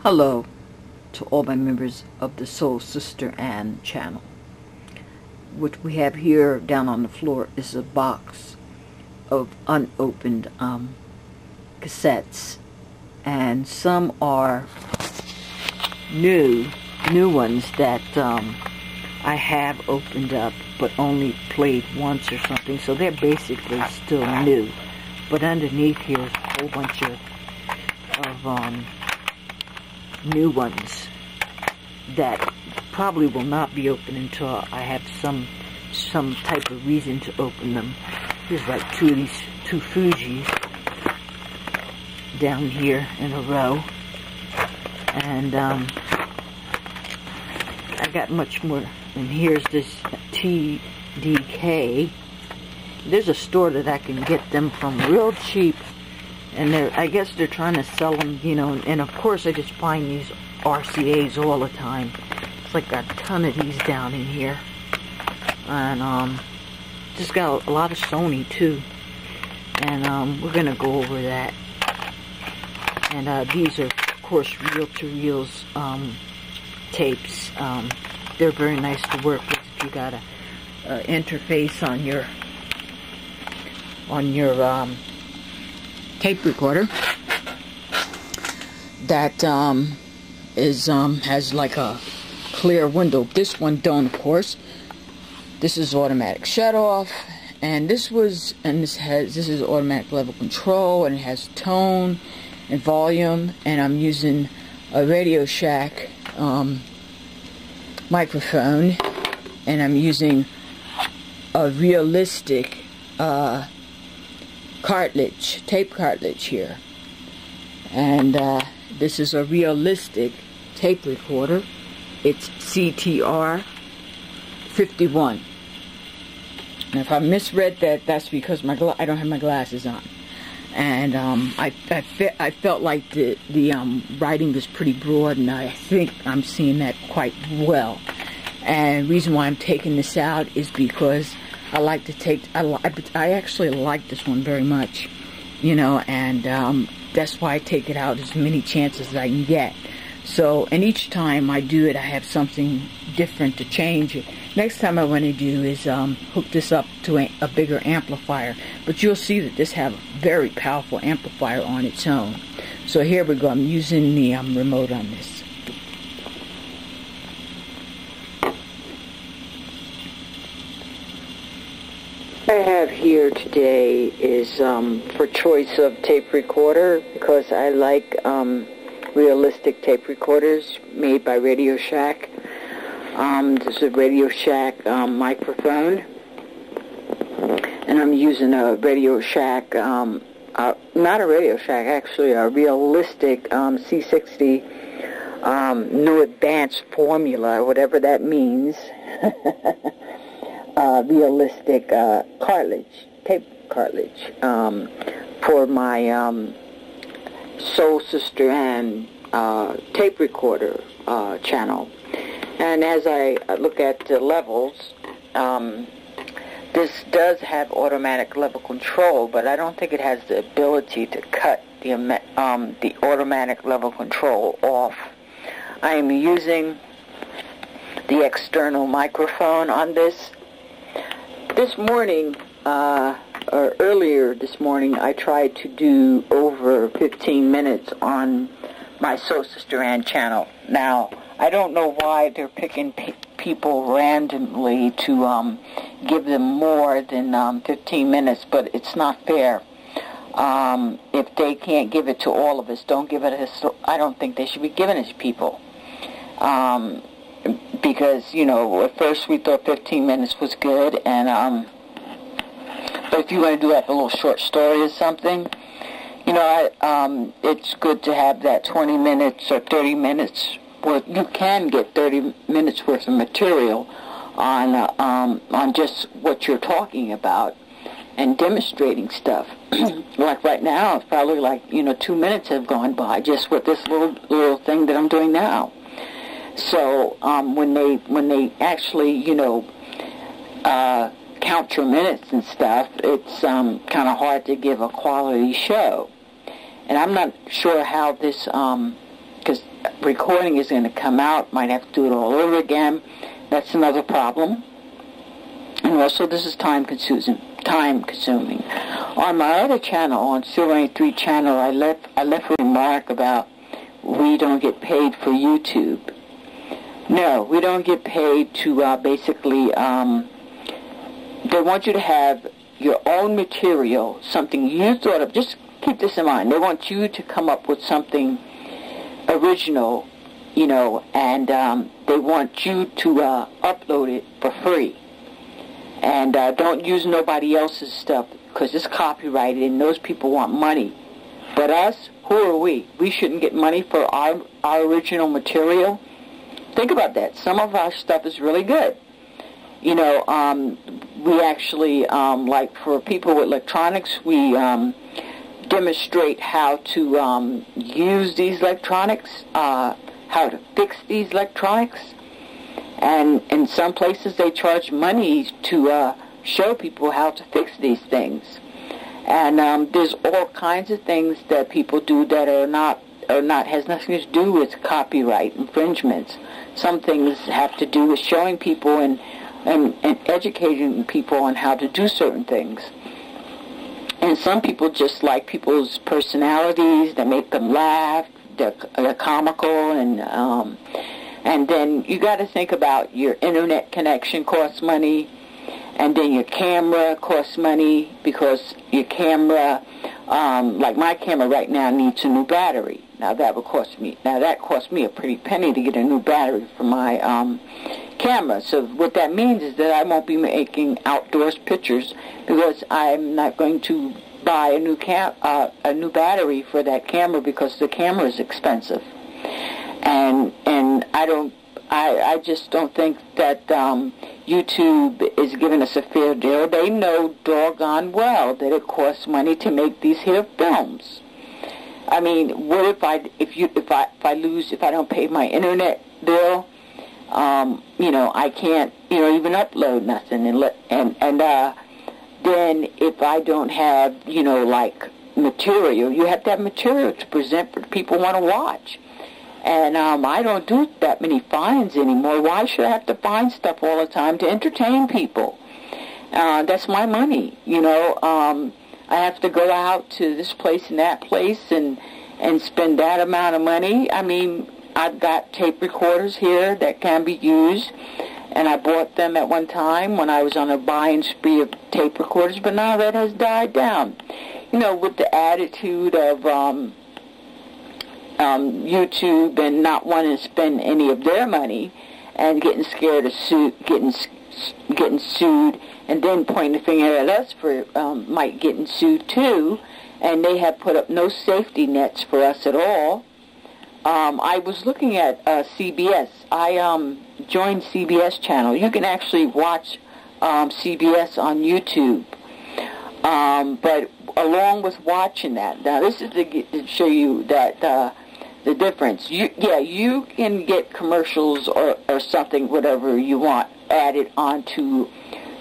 Hello to all my members of the Soul Sister Ann channel. What we have here down on the floor is a box of unopened cassettes, and some are new ones that I have opened up but only played once or something, so they're basically still new. But underneath here is a whole bunch of new ones that probably will not be open until I have some type of reason to open them. There's like two Fujis down here in a row, and I got much more. And here's this TDK. There's a store that I can get them from real cheap, and I guess they're trying to sell them, you know, and of course I just find these RCAs all the time. It's like got a ton of these down in here. And just got a lot of Sony too. And we're gonna go over that. And these are of course reel-to-reels tapes. They're very nice to work with if you got a interface on your tape recorder that has like a clear window. This one don't, of course. This is automatic shut off, and this is automatic level control, and it has tone and volume, and I'm using a Radio Shack microphone, and I'm using a realistic tape cartridge here, and this is a realistic tape recorder. It's CTR 51. And if I misread that, that's because I don't have my glasses on, and I felt like the writing was pretty broad, and I think I'm seeing that quite well. And the reason why I'm taking this out is because I like to take, I actually like this one very much, you know, and that's why I take it out as many chances as I can get. So, and each time I do it, I have something different to change it. Next time I want to do is hook this up to a bigger amplifier. But you'll see that this has a very powerful amplifier on its own. So here we go. I'm using the remote on this. I have here today is for choice of tape recorder, because I like realistic tape recorders made by Radio Shack. This is a Radio Shack microphone, and I'm using a Radio Shack, not a Radio Shack, actually a realistic C60 New Advanced Formula, whatever that means. Realistic tape cartridge for my Soul Sister Ann tape recorder channel. And as I look at the levels, this does have automatic level control, but I don't think it has the ability to cut the automatic level control off. I am using the external microphone on this. This morning, or earlier this morning, I tried to do over 15 minutes on my Soul Sister Ann channel. Now, I don't know why they're picking people randomly to give them more than 15 minutes, but it's not fair. If they can't give it to all of us, don't give it to us. I don't think they should be giving it to people. Because, you know, at first we thought 15 minutes was good, and but if you want to do like a little short story or something, you know, it's good to have that 20 minutes or 30 minutes. Well, you can get 30 minutes worth of material on just what you're talking about and demonstrating stuff. Like right now, it's probably like, you know, 2 minutes have gone by just with this little thing that I'm doing now. So when they actually, you know, count your minutes and stuff, it's kind of hard to give a quality show. And I'm not sure how this because recording is going to come out, might have to do it all over again. That's another problem. And also, this is time consuming. On my other channel, on Silver 3 channel, I left a remark about we don't get paid for YouTube. No, we don't get paid to basically, they want you to have your own material, something you thought of. Just keep this in mind. They want you to come up with something original, you know, and they want you to upload it for free. And don't use nobody else's stuff, because it's copyrighted and those people want money. But us, who are we? We shouldn't get money for our original material. Think about that. Some of our stuff is really good. You know, we actually, like for people with electronics, we demonstrate how to use these electronics, how to fix these electronics. And in some places they charge money to show people how to fix these things. And there's all kinds of things that people do that has nothing to do with copyright infringements. Some things have to do with showing people and educating people on how to do certain things. And some people just like people's personalities that make them laugh. They're comical, and then you got to think about your internet connection costs money, and then your camera costs money, because your camera, like my camera right now, needs a new battery. Now that cost me a pretty penny to get a new battery for my camera. So what that means is that I won't be making outdoors pictures, because I'm not going to buy a new battery for that camera, because the camera is expensive. And I just don't think that YouTube is giving us a fair deal. They know doggone well that it costs money to make these here films. I mean, what if I don't pay my internet bill? You know, I can't, even upload nothing, and then if I don't have, like material, you have to have material to present for people who want to watch. And I don't do that many finds anymore. Why should I have to find stuff all the time to entertain people? That's my money, I have to go out to this place and that place and spend that amount of money. I mean, I've got tape recorders here that can be used, and I bought them at one time when I was on a buying spree of tape recorders, but now that has died down. With the attitude of YouTube and not wanting to spend any of their money and getting scared of getting sued, and then pointing the finger at us for might getting sued too, and they have put up no safety nets for us at all. I was looking at CBS. I joined CBS channel. You can actually watch CBS on YouTube. But along with watching that, now this is to show you that the difference. You can get commercials or something, whatever you want, added onto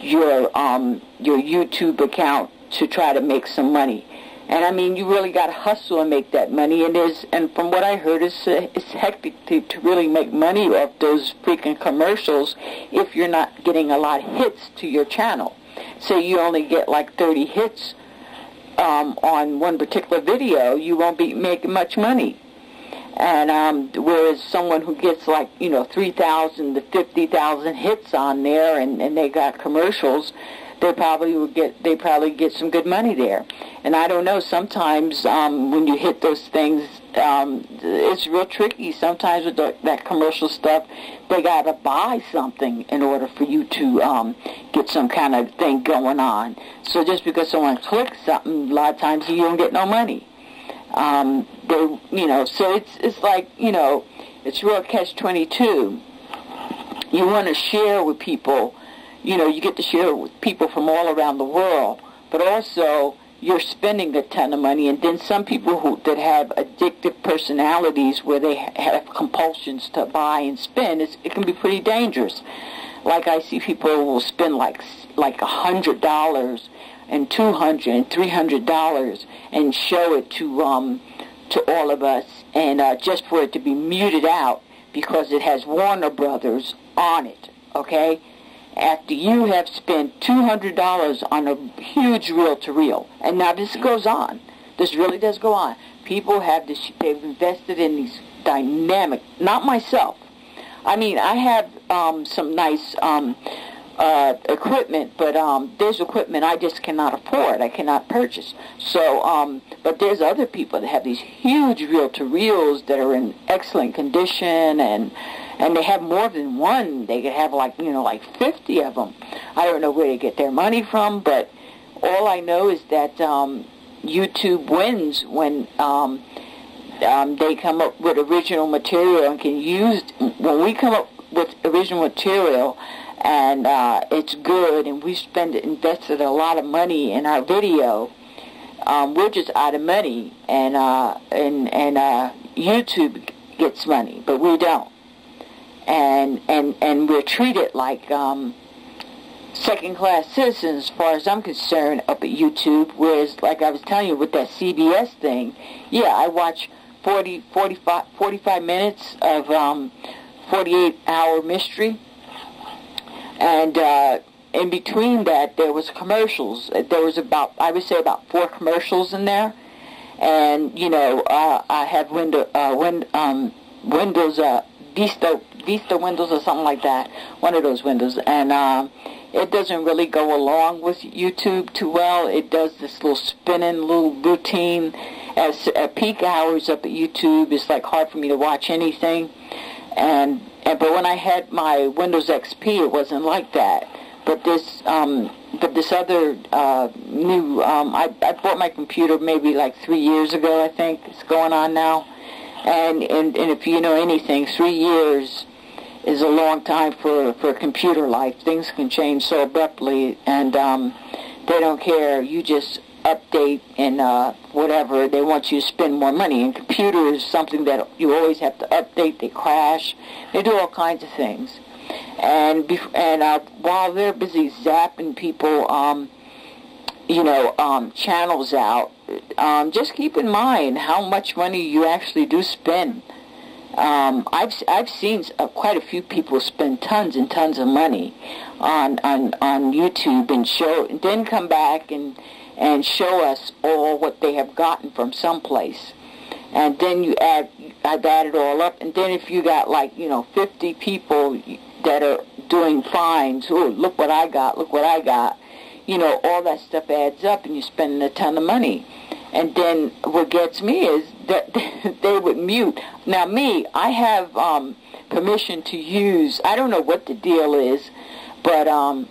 your YouTube account to try to make some money. And I mean, you really got to hustle and make that money. And from what I heard, it's hectic to really make money off those freaking commercials if you're not getting a lot of hits to your channel. Say you only get like 30 hits on one particular video, you won't be making much money. And whereas someone who gets like 3,000 to 50,000 hits on there, and they got commercials, they probably get some good money there. And I don't know, sometimes when you hit those things, it's real tricky. Sometimes with that commercial stuff, they got to buy something in order for you to get some kind of thing going on. So just because someone clicks something, a lot of times you don't get no money. So it's like, it's real catch-22. You want to share with people, you get to share with people from all around the world, but also you're spending a ton of money. And then some people that have addictive personalities where they have compulsions to buy and spend, it can be pretty dangerous. Like I see people who will spend like $100 and $200 and $300 and show it to to all of us, and just for it to be muted out because it has Warner Brothers on it, okay? After you have spent $200 on a huge reel-to-reel, and now this goes on. This really does go on. People have this, they've invested in these dynamic, not myself. I mean, I have some nice equipment, but there's equipment I just cannot afford. I cannot purchase. So, but there's other people that have these huge reel-to-reels that are in excellent condition, and they have more than one. They could have like 50 of them. I don't know where they get their money from, but all I know is that YouTube wins when they come up with original material and can use. When we come up with original material and it's good, and we invested a lot of money in our video, we're just out of money, and YouTube gets money, but we don't, and we're treated like second-class citizens as far as I'm concerned up at YouTube. Whereas, like I was telling you with that CBS thing, yeah, I watch 45 minutes of 48-hour mystery, and in between that there was commercials. There was I would say about 4 commercials in there, and I have Windows Vista Windows or something like that, one of those windows, and it doesn't really go along with YouTube too well. It does this little spinning little routine. At peak hours up at YouTube, it's like hard for me to watch anything. But when I had my Windows XP, it wasn't like that. But this other new, I bought my computer maybe like 3 years ago, I think. It's going on now. And if you know anything, 3 years is a long time for computer life. Things can change so abruptly, and they don't care. You just update and whatever. They want you to spend more money. And computer is something that you always have to update. They crash. They do all kinds of things. And while they're busy zapping people, channels out, just keep in mind how much money you actually do spend. I've seen quite a few people spend tons and tons of money on YouTube and then come back and show us all what they have gotten from someplace. And then I've added all up, and then if you got 50 people that are doing fines, oh, look what I got, all that stuff adds up, and you're spending a ton of money. And then what gets me is that they would mute. Now me, I have permission to use, I don't know what the deal is, but I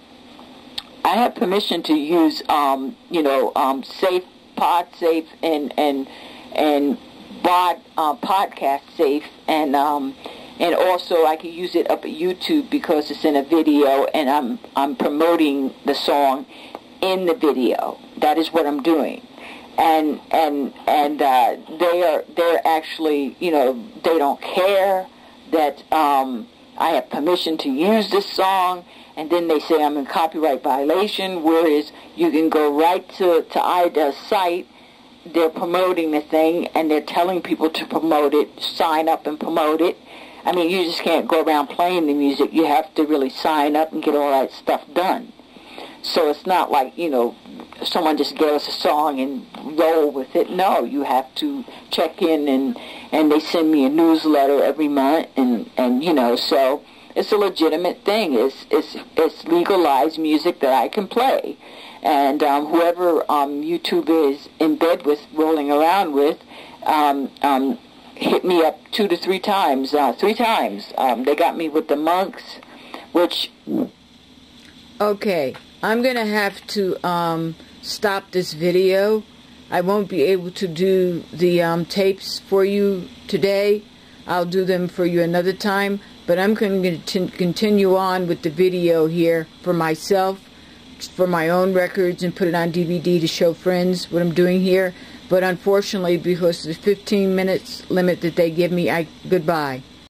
have permission to use, Safe, PodSafe, and Podcast Safe, and also I can use it up at YouTube because it's in a video, and I'm promoting the song in the video. That is what I'm doing, and they're actually, they don't care that I have permission to use this song. And then they say I'm in copyright violation, whereas you can go right to IDA's site. They're promoting the thing, and they're telling people to promote it, sign up and promote it. I mean, you just can't go around playing the music. You have to really sign up and get all that stuff done. So it's not like, someone just gave us a song and roll with it. No, you have to check in, and they send me a newsletter every month, and so it's a legitimate thing. It's legalized music that I can play. And whoever YouTube is in bed with, rolling around with, hit me up 2 to 3 times. 3 times. They got me with the Monks, which... Okay, I'm going to have to stop this video. I won't be able to do the tapes for you today. I'll do them for you another time. But I'm going to continue on with the video here for myself, for my own records, and put it on DVD to show friends what I'm doing here. But unfortunately, because of the 15 minutes limit that they give me, goodbye.